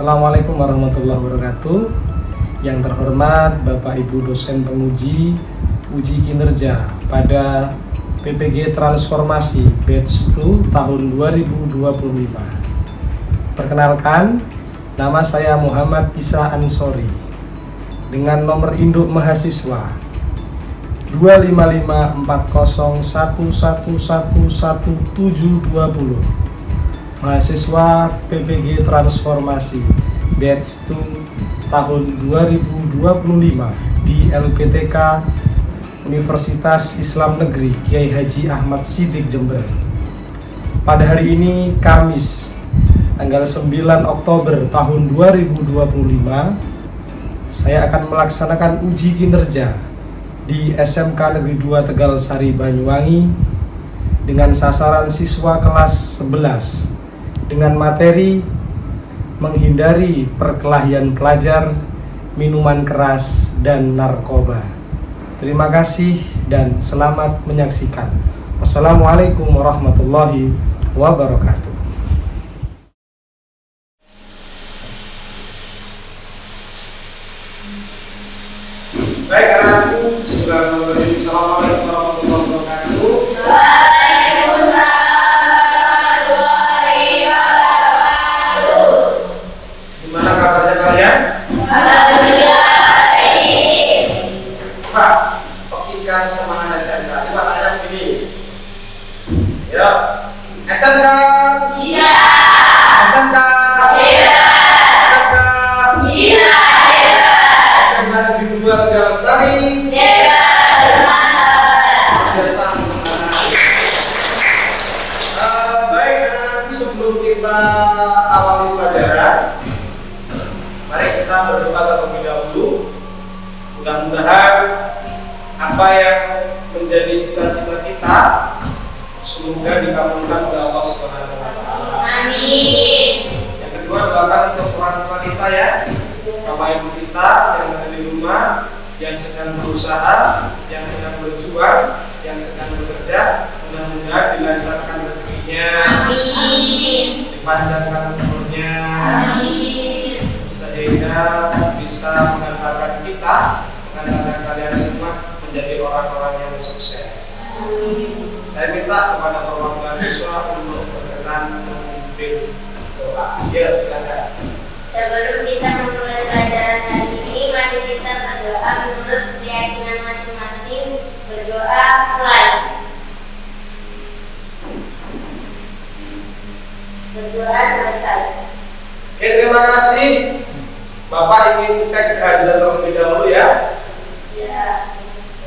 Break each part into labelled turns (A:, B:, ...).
A: Assalamualaikum warahmatullahi wabarakatuh. Yang terhormat Bapak Ibu dosen penguji uji kinerja pada PPG Transformasi Batch 2 tahun 2025. Perkenalkan, nama saya Muhammad Isa Ansori dengan nomor induk mahasiswa 2554011111720. Mahasiswa PPG Transformasi Batch 2 tahun 2025 di LPTK Universitas Islam Negeri Kiai Haji Ahmad Siddiq Jember. Pada hari ini Kamis tanggal 9 Oktober tahun 2025, saya akan melaksanakan uji kinerja di SMK Negeri 2 Tegal Sari Banyuwangi dengan sasaran siswa kelas 11 dengan materi menghindari perkelahian pelajar, minuman keras, dan narkoba. Terima kasih dan selamat menyaksikan. Wassalamualaikum warahmatullahi wabarakatuh. Baik, anak-anakku, Assalamualaikum warahmatullahi wabarakatuh. Gimana kabarnya kalian? Pak, okikan semangat SMK. Coba tanya begini. Yuk, SMK. Iya. SMK. Iya. SMK. Iya. SMK Negeri 2 Tegal Sari. Iya. Baik, anak-anakku, sebelum kita awali pelajaran, mari kita berdoa terlebih dahulu. Mudah-mudahan apa yang menjadi cita-cita kita semoga dikabulkan oleh Allah Subhanahu wa taala. Amin. Yang kedua, doakan untuk orang tua kita ya, bapak ibu kita yang ada di rumah, yang sedang berusaha, yang sedang berjuang, yang sedang bekerja, mudah-mudahan dilancarkan rezekinya. Amin. Dipanjangkan umurnya. Amin. Sehingga bisa mengantarkan kita, mengantarkan kalian semua menjadi orang-orang yang sukses. Amin. Saya minta kepada para mahasiswa untuk berkenan memimpin doa. Ya, silakan.
B: Sebelum kita memulai pelajaran hari ini, mari kita berdoa menurut keyakinan masing-masing. Berdoa mulai. Berdoa selesai.
A: Oke, terima kasih. Bapak ingin cek kehadiran terlebih dahulu ya.
B: Ya.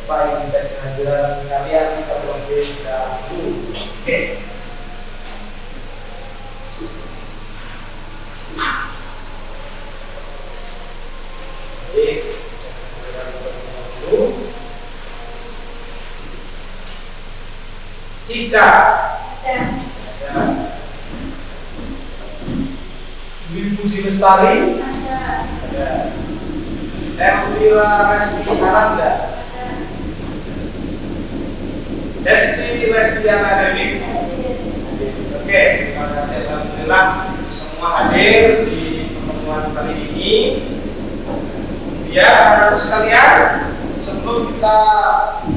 A: Bapak ingin cek kehadiran kalian terlebih dahulu. Oke. Baik, cek kehadiran terlebih dahulu. Cika. Ada. Dwi Puji Lestari. Ada. Elvira Resti Ananda. Desti Lestiana Dewi. Oke, terima kasih. Alhamdulillah semua hadir di pertemuan kali ini. Ya, anak-anak sekalian, sebelum kita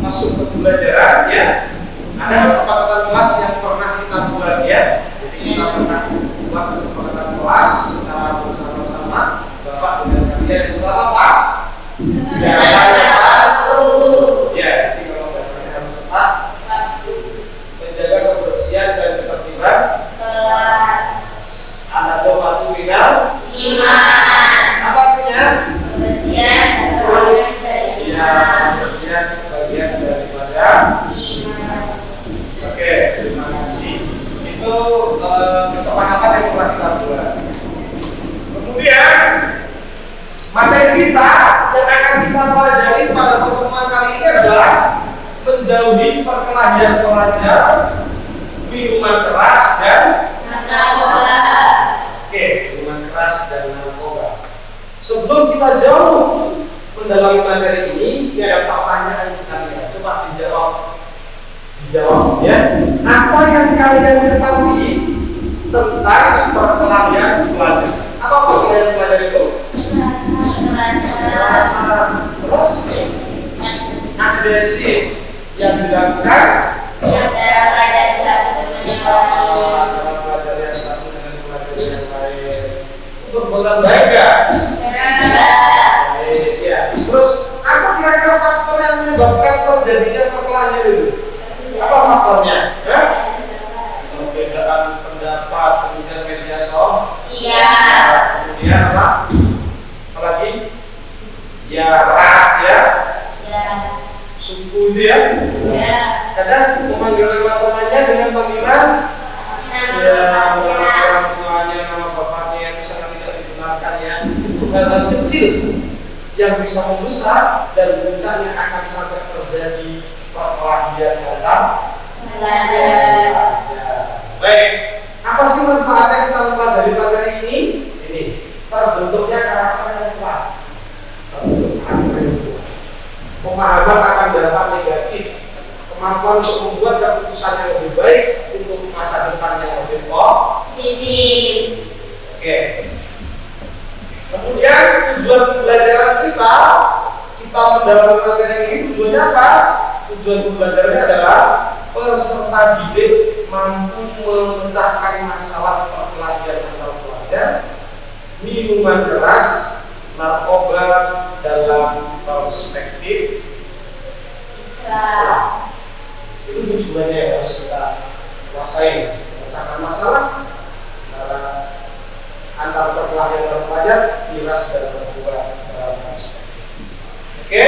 A: masuk ke pembelajaran ya, ada kesepakatan kelas yang pernah kita buat ya. Jadi kita pernah buat kesepakatan kelas secara bersama-sama. Bapak dengan kalian itu apa? Ya, jadi kalau bapak harus tetap menjaga kebersihan dan ketertiban kelas. Anak doa minal iman. Apa artinya? Kebersihan kebersihan sebagian daripada iman. Oke, terima kasih. Itu kesepakatan yang telah kita buat. Kemudian materi kita yang akan kita pelajari pada pertemuan kali ini adalah menjauhi perkelahian pelajar, minuman keras dan narkoba. Oke, minuman keras dan narkoba. Sebelum kita jauh mendalami materi ini ada pertanyaan kalian. Coba dijawab ya. Apa yang kalian ketahui tentang perkelahian pelajar? Apa perkelahian pelajar? materi itu? Rasa. Terus agresif yang dilakukan
B: antara pelajar satu dengan yang lain.
A: antara pelajar yang satu dengan pelajar yang lain. Untuk perbuatan baik nggak? Baik, ya. Terus apa kira-kira faktor yang menyebabkan terjadinya perkelahian itu? Apa faktornya? Perbedaan pendapat, kemudian media sosial, kemudian apa? Apalagi? Ya ras ya, suku itu ya. Kadang memanggil nama temannya dengan panggilan ya orang tuanya, nama bapaknya itu sangat tidak dibenarkan ya. Itu hal-hal kecil yang bisa membesar dan puncaknya akan sampai terjadi perkelahian antar pelajar. Baik, apa sih manfaatnya kita mempelajari materi ini? Ini terbentuknya karakter yang kuat, pemahaman akan dampak negatif, kemampuan untuk membuat keputusan yang lebih baik untuk masa depan yang lebih positif. Oke. Kemudian tujuan pembelajaran kita mendalami materi ini tujuannya apa? Tujuan pembelajarannya adalah peserta didik mampu memecahkan masalah perkelahian antar pelajar, minuman keras, narkoba dalam perspektif Islam. Itu tujuannya yang harus kita kuasai, memecahkan masalah antar perkelahian antar pelajar, miras dan narkoba dalam perspektif Islam. Oke.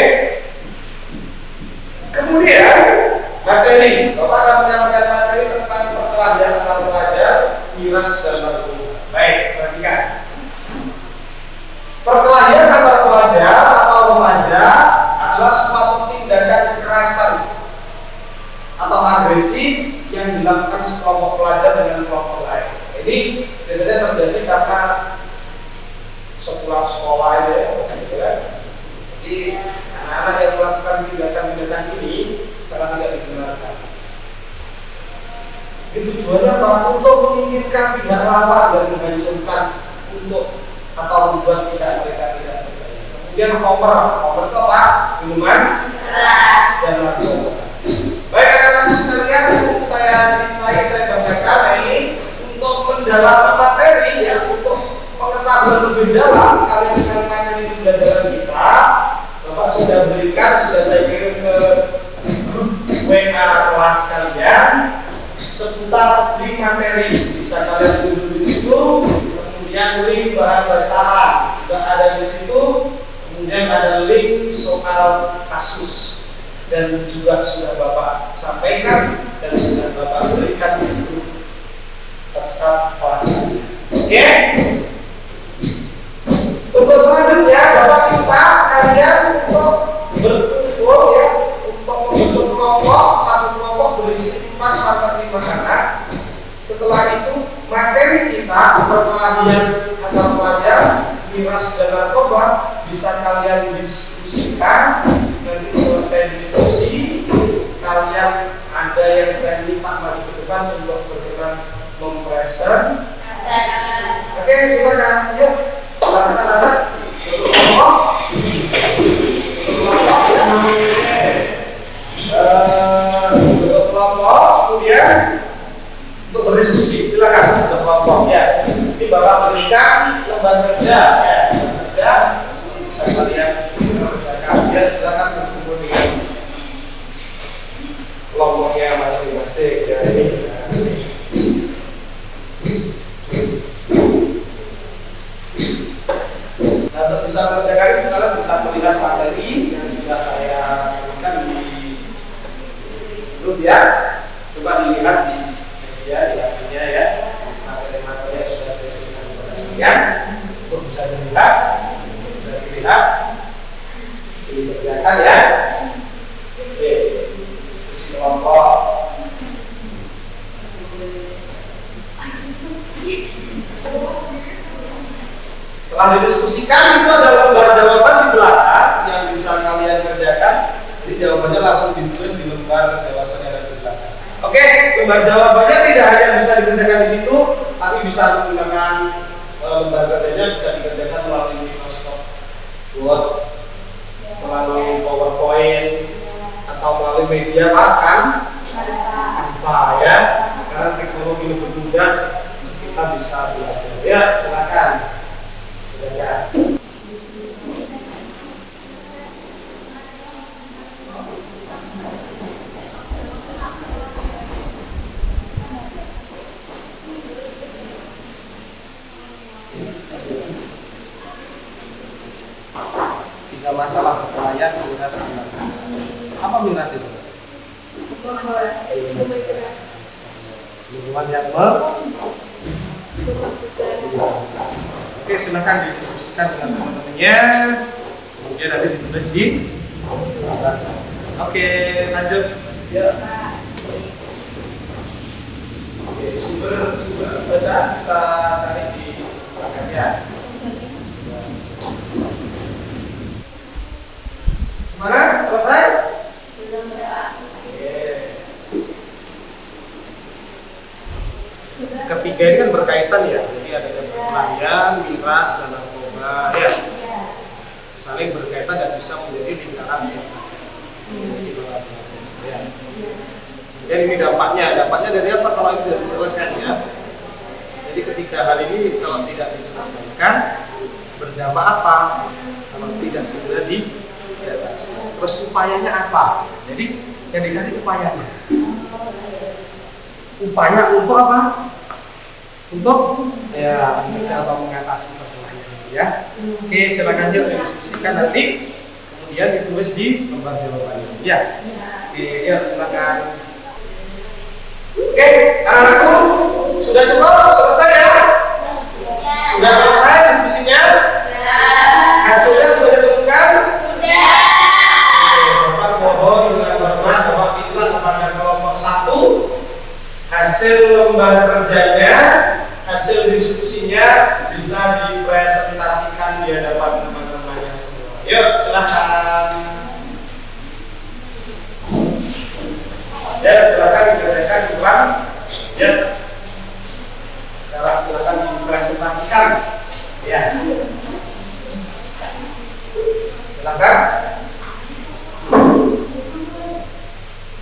A: Kemudian materi, Bapak akan menyampaikan materi tentang perkelahian antar pelajar, miras dan narkoba. Baik, perhatikan. Perkelahian antar pelajar atau remaja adalah suatu tindakan kekerasan atau agresi yang dilakukan sekelompok pelajar dengan kelompok lain. Ini biasanya terjadi karena sepulang sekolah gitu ya. Jadi anak-anak yang melakukan tindakan-tindakan ini sangat tidak dibenarkan. Itu tujuannya apa? Untuk menginginkan pihak lawan dan menghancurkan untuk atau membuat mereka tidak berdaya. Kemudian homer itu apa? Minuman keras dan narkoba. Baik anak-anak sekalian, saya cintai, saya banggakan ini untuk mendalami materi ya, untuk pengetahuan lebih dalam kalian dengan materi pembelajaran kita. Bapak sudah berikan, sudah saya kirim ke grup WA kelas kalian seputar link materi. Bisa kalian tunggu di situ. Kemudian link bahan bacaan juga ada di situ. Kemudian ada link soal kasus dan juga sudah Bapak sampaikan dan sudah Bapak berikan di grup WhatsApp kelas ini. Oke? Untuk selanjutnya Bapak minta kalian untuk berkumpul ya, untuk membentuk kelompok, satu kelompok berisi 4 sampai 5 anak. Setelah itu materi kita perkelahian antar pelajar, miras dan narkoba bisa kalian diskusikan. Nanti selesai diskusi, kalian ada yang saya minta maju ke depan untuk berkenan mempresent. Oke, silakan. Yuk, silakan anak-anak. Untuk kelompok, kemudian untuk berdiskusi, silakan untuk kelompok ya. Ini Bapak berikan lembar kerja ya, kerja bisa kalian kerjakan. Ya, silakan berkumpul dengan kelompoknya masing-masing ya ini. Nah, untuk bisa mengerjakan itu kalian bisa melihat materi yang sudah saya berikan di grup ya. Coba dilihat di hasilnya ya, materi-materi yang sudah saya berikan kepada kalian untuk bisa dilihat, dikerjakan ya. Oke, diskusi kelompok. Setelah didiskusikan itu ada lembar jawaban di belakang yang bisa kalian kerjakan. Jadi jawabannya langsung ditulis di lembar jawaban yang ada di belakang. Oke, lembar jawabannya tidak hanya bisa dikerjakan di situ, tapi bisa menggunakan lembar kerjanya bisa dikerjakan melalui Word, melalui PowerPoint, atau melalui media bahkan Canva ya. Sekarang teknologi lebih mudah, kita bisa belajar. Ya, silakan. Ya. Tiga masalah perkelahian miras mineral. Apa miras itu? Lingkungan yang Oke, silakan didiskusikan dengan teman-temannya. Kemudian nanti ditulis di baca. Oke, lanjut. Ya. Oke, sumber bacaan bisa cari di belakangnya. Gimana? Selesai? Ketiga ini kan berkaitan ya, jadi ada perkelahian, miras, dan narkoba ya, saling berkaitan dan bisa menjadi lingkaran setan. Ya. Jadi ini dampaknya dari apa kalau itu tidak diselesaikan ya? Jadi ketika hal ini kalau tidak diselesaikan berdampak apa? Kalau tidak segera diatasi. Terus upayanya apa? Jadi yang dicari upayanya. Upaya untuk apa? Untuk ya mencegah atau mengatasi perkelahian ya. Oke, silakan yuk diskusikan nanti, kemudian ditulis di lembar jawabannya. Ya. Oke, ya silakan. Oke, anak-anakku sudah cukup selesai ya? Sudah selesai diskusinya? Hasilnya sudah ditemukan? Sudah. Bapak mohon dengan hormat Bapak minta kepada kelompok 1 hasil lembar kerjanya, hasil diskusinya bisa dipresentasikan di hadapan teman-temannya semua. Yuk, silakan. Ya, silakan dikerjakan ulang. Ya. Sekarang silakan dipresentasikan. Ya. Silakan.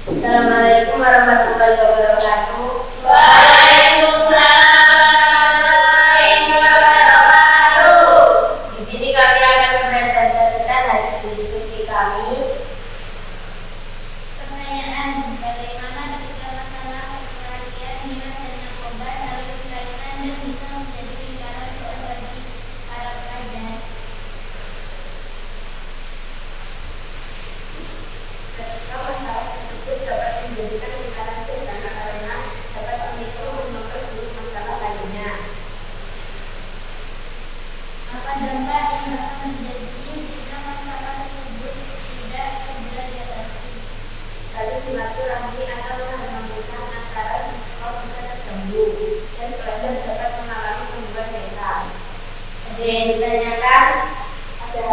B: Assalamualaikum warahmatullahi wabarakatuh. Waalaikumsalam warahmatullahi wabarakatuh. Di sini kami akan mempresentasikan hasil diskusi kami. Pertanyaan: bagaimana ketika masalah perkelahian miras dan narkoba selalu berkaitan dan bisa menjadi lingkaran setan bagi para pelajar? Ketika masalah tersebut dapat menjadikan lingkaran setan karena dapat memicu memperburuk masalah lainnya. Apa dampak yang akan terjadi jika masalah tersebut tidak segera diatasi? Lalu silaturahmi atau keharmonisan antara siswa bisa terganggu dan pelajar dapat mengalami gangguan mental. Ada yang ditanyakan? Ada.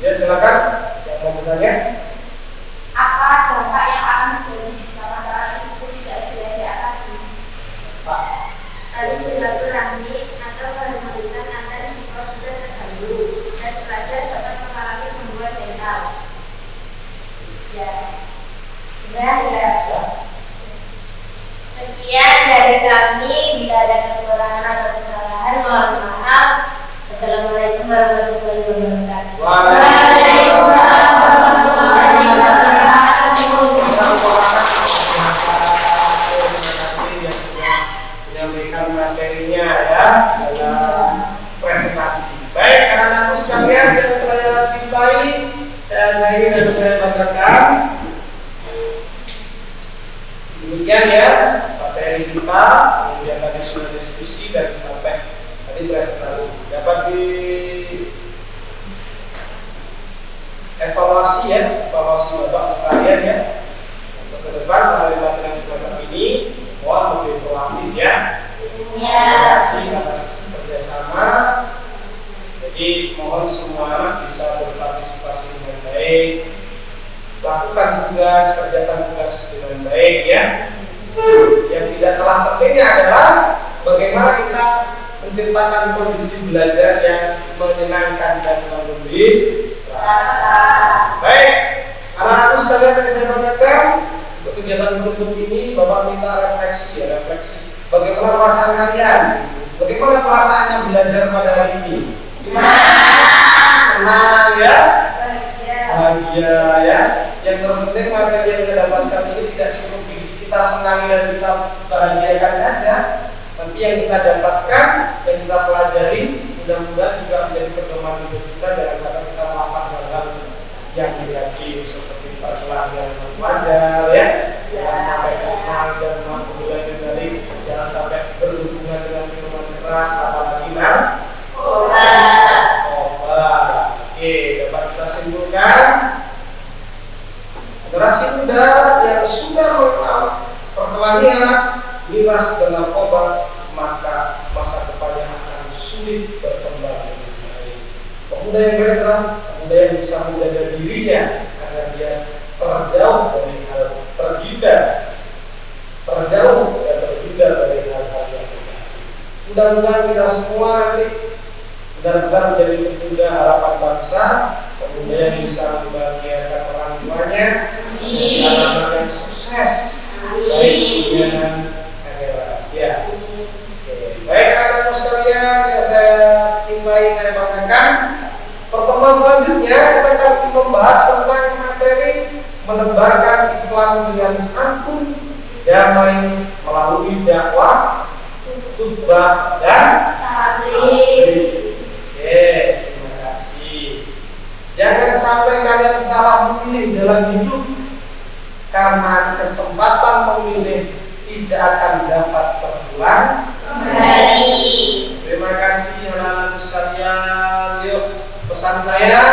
A: Ya, silakan. Yang mau bertanya?
B: Apa dampak yang akan terjadi jika masalah tersebut tidak segera diatasi?
A: Pak.
B: Lalu silaturahmi atau keharmonisan antar siswa bisa terganggu dan pelajar dapat mengalami gangguan mental. Ya. Ya. Sekian dari kami. Bila ada kekurangan atau kesalahan, mohon maaf. Assalamualaikum warahmatullahi wabarakatuh.
A: Waalaikumsalam warahmatullahi wabarakatuh. Terima kasih yang sudah menyampaikan materinya ya dalam presentasi. Baik, anak-anakku sekalian yang saya cintai, saya sayangi dan saya banggakan. Demikian ya materi kita, kemudian tadi sudah diskusi dan sampai tadi presentasi. Dapat di evaluasi ya, evaluasi Bapak kalian ya. Untuk ke depan materi-materi yang semacam ini mohon lebih proaktif ya. Terima kasih atas kerjasama. Jadi mohon semua anak bisa berpartisipasi dengan baik, lakukan tugas, kerjakan tugas dengan baik ya. Yang tidak kalah pentingnya adalah bagaimana kita menciptakan kondisi belajar yang menyenangkan dan menggembirakan. Baik, anak-anakku sekalian yang saya banggakan, untuk kegiatan penutup ini Bapak minta refleksi. Bagaimana perasaan kalian? Bagaimana perasaannya belajar pada hari ini? Gimana? Senang ya? Bahagia ya? Yang terpenting materi yang kita dapatkan ini tidak cukup kita senangi dan kita bahagiakan saja, tapi yang kita dapatkan, yang kita pelajari, mudah-mudahan juga menjadi pedoman hidup kita. Jangan sampai kita melakukan hal-hal yang negatif seperti perkelahian wajar ya, jangan sampai kenal dan mengulangi dari, jangan sampai berhubungan dengan minuman keras, apalagi obat. Oke, dapat kita simpulkan, generasi muda yang sudah mengenal perkelahian, miras dan narkoba, maka masa depannya akan sulit berkembang lebih baik. Pemuda yang berkenan, pemuda yang bisa menjaga dirinya agar dia terjauh dari hal terhindar dari hal-hal yang negatif. Mudah-mudahan kita semua nanti benar-benar menjadi pemuda harapan bangsa, pemuda yang bisa membahagiakan orang tuanya, anak-anak yang sukses baik dunia dan akhirat. Ya. Baik anak-anakku sekalian yang saya cintai, saya banggakan, pertemuan selanjutnya kita akan membahas tentang materi menebarkan Islam dengan santun, damai melalui dakwah, khutbah dan taklim. Oke, terima kasih. Jangan sampai kalian salah memilih jalan hidup, karena kesempatan memilih tidak akan dapat terulang kembali. Terima kasih anak-anakku sekalian. Yuk, pesan saya,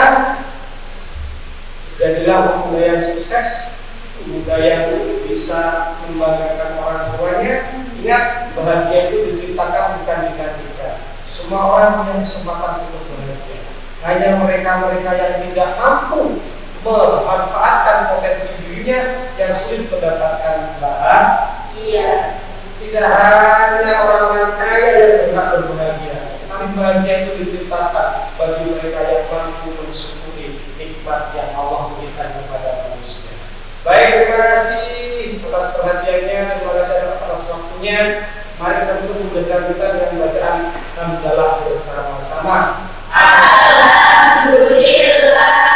A: jadilah pemuda yang sukses, pemuda yang bisa membanggakan orang tuanya. Ingat, bahagia itu diciptakan bukan digantikan. Semua orang punya kesempatan untuk bahagia. Hanya mereka-mereka yang tidak mampu memanfaatkan potensi dirinya yang sulit mendapatkan bahagia. Tidak hanya orang-orang kaya yang berhak berbahagia, tapi bahagia itu diciptakan bagi mereka yang mampu mensyukuri nikmat yang Allah berikan kepada manusia. Baik, terima kasih atas perhatiannya, terima kasih atas waktunya. Mari kita tutup belajar kita dengan bacaan hamdalah bersama-sama. Alhamdulillah.